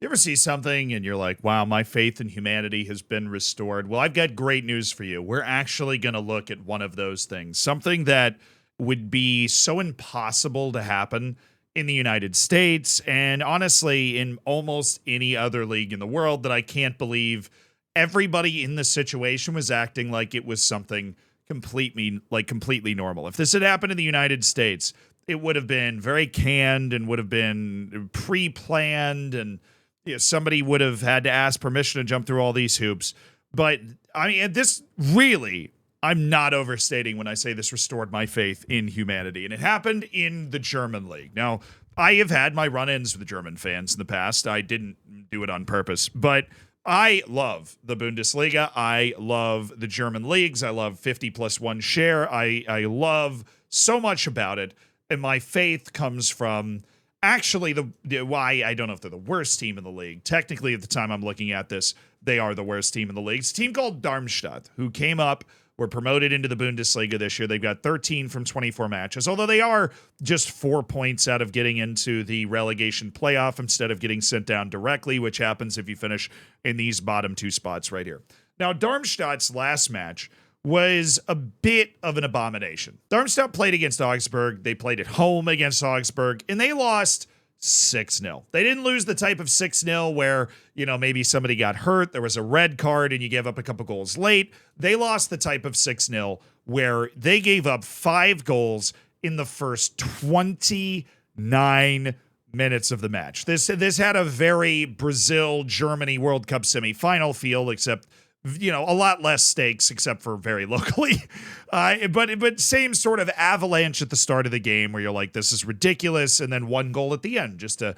You ever see something and you're like, wow, my faith in humanity has been restored? Well, I've got great news for you. We're actually going to look at one of those things, something that would be so impossible to happen in the United States and honestly in almost any other league in the world that I can't believe everybody in the situation was acting like it was something completely normal. If this had happened in the United States, it would have been very canned and would have been pre-planned and somebody would have had to ask permission to jump through all these hoops. But I mean, this really, I'm not overstating when I say this restored my faith in humanity. And it happened in the German league. Now, I have had my run-ins with the German fans in the past. I didn't do it on purpose, but I love the Bundesliga. I love the German leagues. I love 50+1 share. I love so much about it. And my faith comes from actually why I don't know if they're the worst team in the league. Technically, at the time I'm looking at this, they are the worst team in the league. It's a team called Darmstadt, who came up, were promoted into the Bundesliga this year. They've got 13 from 24 matches, although they are just 4 points out of getting into the relegation playoff instead of getting sent down directly, which happens if you finish in these bottom two spots right here. Now, Darmstadt's last match was a bit of an abomination. Darmstadt played against Augsburg. They played at home against Augsburg, and they lost 6-0. They didn't lose the type of 6-0 where, maybe somebody got hurt, there was a red card, and you gave up a couple goals late. They lost the type of 6-0 where they gave up 5 goals in the first 29 minutes of the match. This had a very Brazil-Germany World Cup semifinal feel, except a lot less stakes except for very locally. But same sort of avalanche at the start of the game where you're like, this is ridiculous. And then 1 goal at the end just to,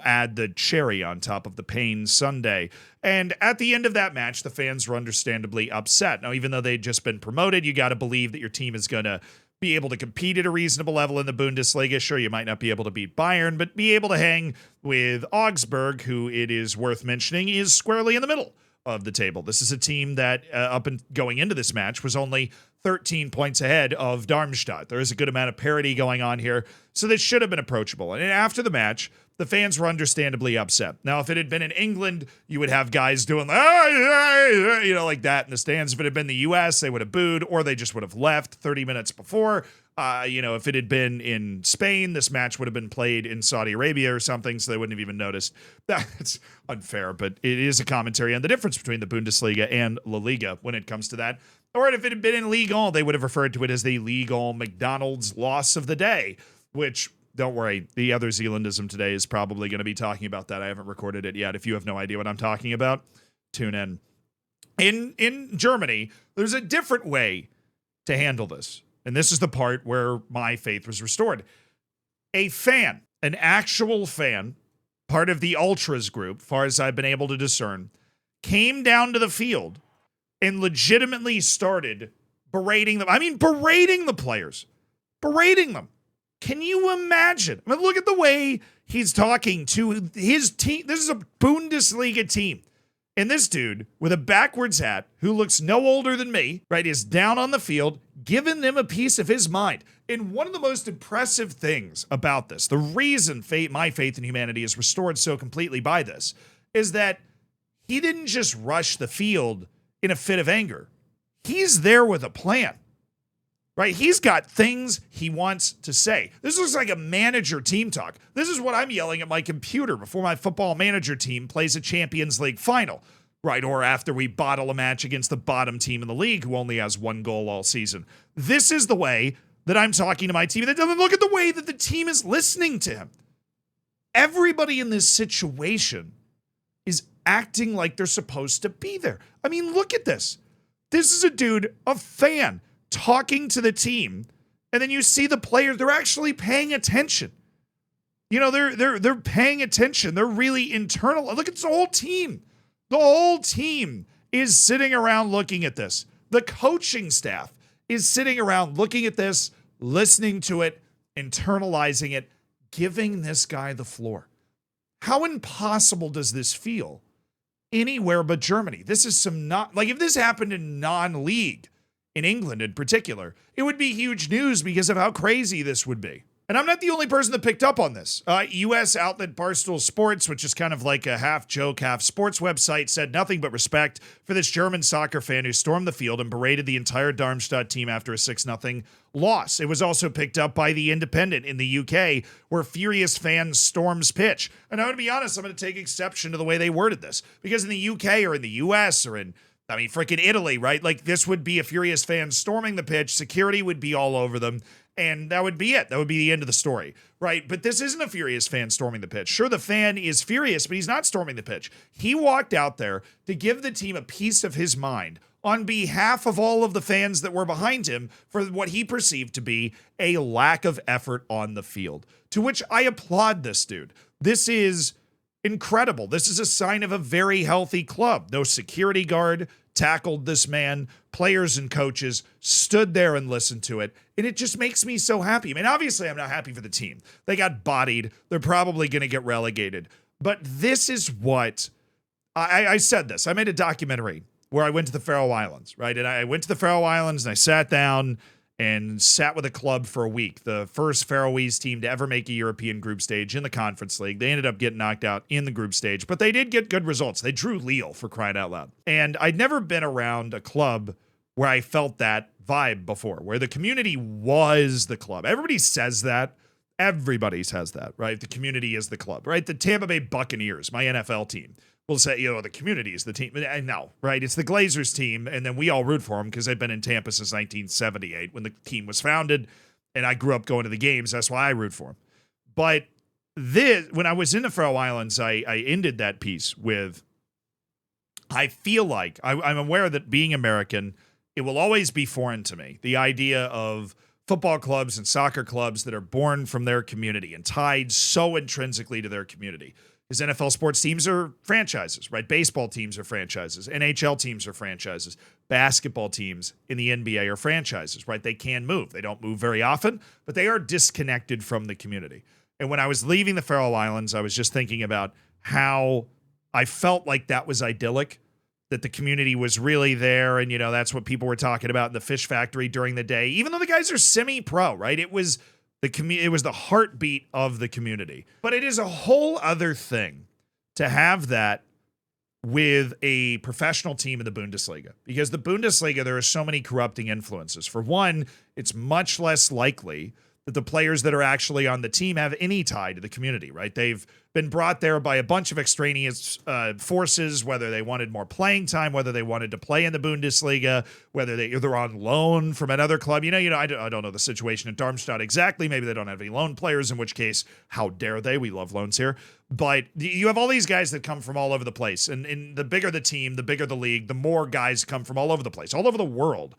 add the cherry on top of the pain sundae. And at the end of that match, the fans were understandably upset. Now, even though they'd just been promoted, you got to believe that your team is going to be able to compete at a reasonable level in the Bundesliga. Sure, you might not be able to beat Bayern, but be able to hang with Augsburg, who it is worth mentioning is squarely in the middle of the table. This is a team that up and going into this match was only 13 points ahead of Darmstadt. There is a good amount of parity going on here, so this should have been approachable. And after the match, the fans were understandably upset. Now, if it had been in England, you would have guys doing like that in the stands. If it had been the U.S., they would have booed, or they just would have left 30 minutes before. If it had been in Spain, this match would have been played in Saudi Arabia or something, so they wouldn't have even noticed. That's unfair, but it is a commentary on the difference between the Bundesliga and La Liga when it comes to that. Or if it had been in Ligue 1, they would have referred to it as the Ligue 1 McDonald's loss of the day, which, don't worry, the other Zealandism today is probably going to be talking about that. I haven't recorded it yet. If you have no idea what I'm talking about, tune in. In Germany, there's a different way to handle this. And this is the part where my faith was restored. A fan, an actual fan, part of the Ultras group, far as I've been able to discern, came down to the field and legitimately started berating them. I mean, berating the players. Berating them. Can you imagine? I mean, look at the way he's talking to his team. This is a Bundesliga team. And this dude with a backwards hat who looks no older than me, right, is down on the field, giving them a piece of his mind. And one of the most impressive things about this, the reason my faith in humanity is restored so completely by this, is that he didn't just rush the field in a fit of anger. He's there with a plan, right? He's got things he wants to say. This looks like a manager team talk. This is what I'm yelling at my computer before my football manager team plays a Champions League final, right? Or after we bottle a match against the bottom team in the league who only has 1 goal all season. This is the way that I'm talking to my team. Look at the way that the team is listening to him. Everybody in this situation is acting like they're supposed to be there. I mean, look at this. This is a dude, a fan, talking to the team, and then you see the players, they're actually paying attention. They're paying attention. They're really internal. Look at the whole team. The whole team is sitting around looking at this. The coaching staff is sitting around looking at this, listening to it, internalizing it, giving this guy the floor. How impossible does this feel anywhere but Germany? This is if this happened in non-league, in England in particular, it would be huge news because of how crazy this would be. And I'm not the only person that picked up on this. U.S. outlet Barstool Sports, which is kind of like a half joke, half sports website, said nothing but respect for this German soccer fan who stormed the field and berated the entire Darmstadt team after a 6-0 loss. It was also picked up by The Independent in the UK, where furious fans storms pitch. And I'm going to be honest, I'm going to take exception to the way they worded this, because in the UK or in the U.S. or in freaking Italy, right? Like, this would be a furious fan storming the pitch. Security would be all over them. And that would be it. That would be the end of the story, right? But this isn't a furious fan storming the pitch. Sure, the fan is furious, but he's not storming the pitch. He walked out there to give the team a piece of his mind on behalf of all of the fans that were behind him for what he perceived to be a lack of effort on the field, to which I applaud this dude. This is incredible. This is a sign of a very healthy club. No security guard tackled this man. Players and coaches stood there and listened to it. And it just makes me so happy. I mean, obviously, I'm not happy for the team. They got bodied. They're probably going to get relegated. But this is what I said this. I made a documentary where I went to the Faroe Islands, right? And I went to the Faroe Islands and I sat down and sat with a club for a week. The first Faroese team to ever make a European group stage in the Conference League. They ended up getting knocked out in the group stage, but they did get good results. They drew Lille, for crying out loud. And I'd never been around a club where I felt that vibe before, where the community was the club. Everybody says that. Everybody says that, right? The community is the club, right? The Tampa Bay Buccaneers, my NFL team, will say, the community is the team. No, right? It's the Glazers team, and then we all root for them because they've been in Tampa since 1978 when the team was founded, and I grew up going to the games. That's why I root for them. But when I was in the Faroe Islands, I ended that piece with, I feel like, I'm aware that being American, it will always be foreign to me. The idea of football clubs and soccer clubs that are born from their community and tied so intrinsically to their community. Because NFL sports teams are franchises, right? Baseball teams are franchises. NHL teams are franchises. Basketball teams in the NBA are franchises, right? They can move. They don't move very often, but they are disconnected from the community. And when I was leaving the Faroe Islands, I was just thinking about how I felt like that was idyllic, that the community was really there. And, that's what people were talking about in the fish factory during the day, even though the guys are semi-pro, right? It was the heartbeat of the community. But it is a whole other thing to have that with a professional team in the Bundesliga. Because the Bundesliga, there are so many corrupting influences. For one, it's much less likely that the players that are actually on the team have any tie to the community, right? They've been brought there by a bunch of extraneous forces, whether they wanted more playing time, whether they wanted to play in the Bundesliga, whether they're on loan from another club. I don't know the situation at Darmstadt exactly. Maybe they don't have any loan players, in which case, how dare they? We love loans here. But you have all these guys that come from all over the place. And the bigger the team, the bigger the league, the more guys come from all over the place, all over the world.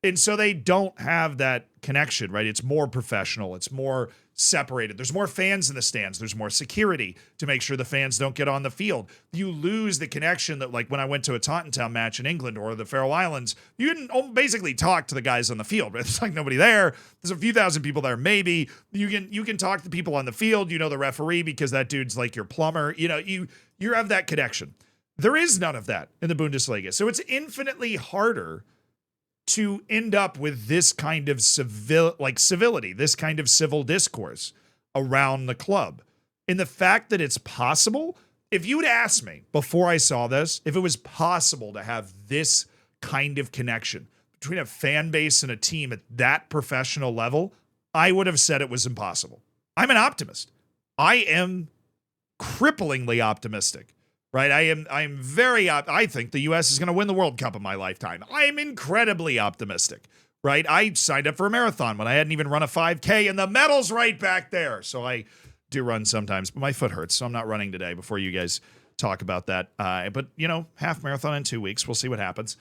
And so they don't have that connection, right? It's more professional. It's more separated. There's more fans in the stands. There's more security to make sure the fans don't get on the field. You lose the connection that, like, when I went to a Tottenham match in England or the Faroe Islands, you didn't basically talk to the guys on the field, right? It's like nobody there. There's a few thousand people there. Maybe you can talk to the people on the field. The referee because that dude's like your plumber. You have that connection. There is none of that in the Bundesliga. So it's infinitely harder to end up with this kind of civility, this kind of civil discourse around the club. And the fact that it's possible, if you'd asked me before I saw this, if it was possible to have this kind of connection between a fan base and a team at that professional level, I would have said it was impossible. I'm an optimist. I am cripplingly optimistic. Right, I think the U.S. is going to win the World Cup in my lifetime. I am incredibly optimistic, right? I signed up for a marathon when I hadn't even run a 5K, and the medal's right back there. So I do run sometimes, but my foot hurts, so I'm not running today before you guys talk about that. But, half marathon in 2 weeks. We'll see what happens.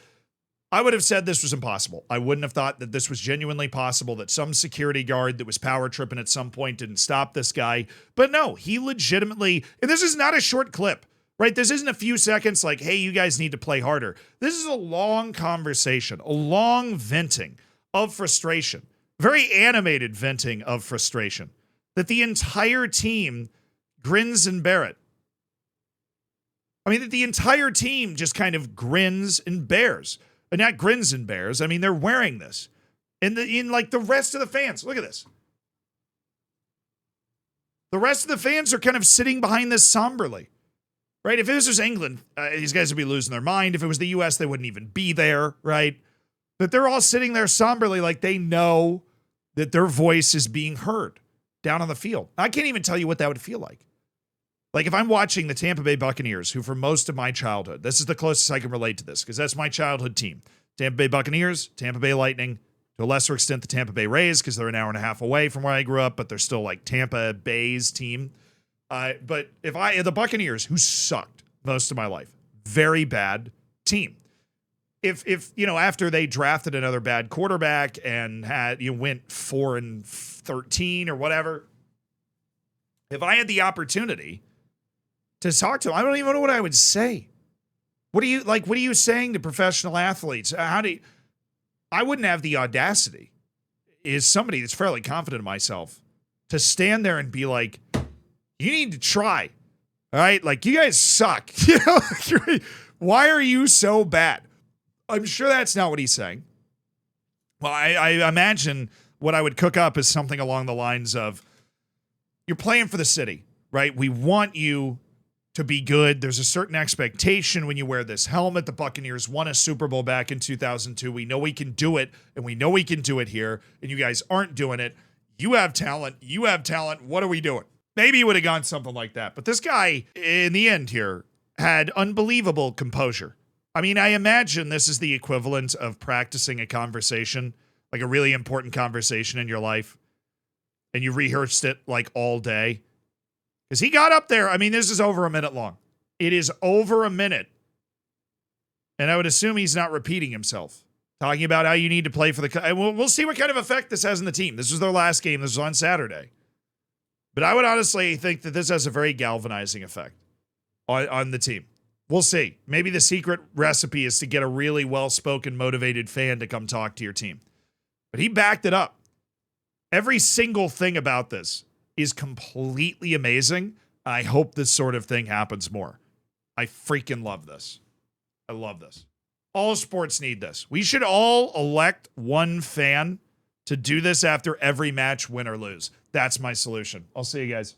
I would have said this was impossible. I wouldn't have thought that this was genuinely possible, that some security guard that was power tripping at some point didn't stop this guy. But no, he legitimately, and this is not a short clip. Right? This isn't a few seconds like, hey, you guys need to play harder. This is a long conversation, a long venting of frustration, very animated venting of frustration that the entire team grins and bear it. That the entire team just kind of grins and bears. And not grins and bears. They're wearing this. In the rest of the fans. Look at this. The rest of the fans are kind of sitting behind this somberly, right? If it was just England, these guys would be losing their mind. If it was the U.S., they wouldn't even be there, right? But they're all sitting there somberly like they know that their voice is being heard down on the field. I can't even tell you what that would feel like. Like if I'm watching the Tampa Bay Buccaneers, who for most of my childhood, this is the closest I can relate to this because that's my childhood team. Tampa Bay Buccaneers, Tampa Bay Lightning, to a lesser extent the Tampa Bay Rays because they're an hour and a half away from where I grew up, but they're still like Tampa Bay's team. But the Buccaneers, who sucked most of my life, very bad team. If after they drafted another bad quarterback and went 4-13 or whatever, if I had the opportunity to talk to them, I don't even know what I would say. What are you saying to professional athletes? I wouldn't have the audacity, as somebody that's fairly confident in myself, to stand there and be like, you need to try. All right? Like, you guys suck. Why are you so bad? I'm sure that's not what he's saying. Well, I imagine what I would cook up is something along the lines of, you're playing for the city, right? We want you to be good. There's a certain expectation when you wear this helmet. The Buccaneers won a Super Bowl back in 2002. We know we can do it, and we know we can do it here, and you guys aren't doing it. You have talent. You have talent. What are we doing? Maybe he would have gone something like that. But this guy, in the end here, had unbelievable composure. I mean, I imagine this is the equivalent of practicing a conversation, like a really important conversation in your life, and you rehearsed it like all day. Because he got up there. I mean, this is over a minute long. It is over a minute. And I would assume he's not repeating himself, talking about how you need to play for the... We'll see what kind of effect this has on the team. This was their last game. This was on Saturday. But I would honestly think that this has a very galvanizing effect on the team. We'll see. Maybe the secret recipe is to get a really well-spoken, motivated fan to come talk to your team. But he backed it up. Every single thing about this is completely amazing. I hope this sort of thing happens more. I freaking love this. I love this. All sports need this. We should all elect one fan to do this after every match, win or lose. That's my solution. I'll see you guys.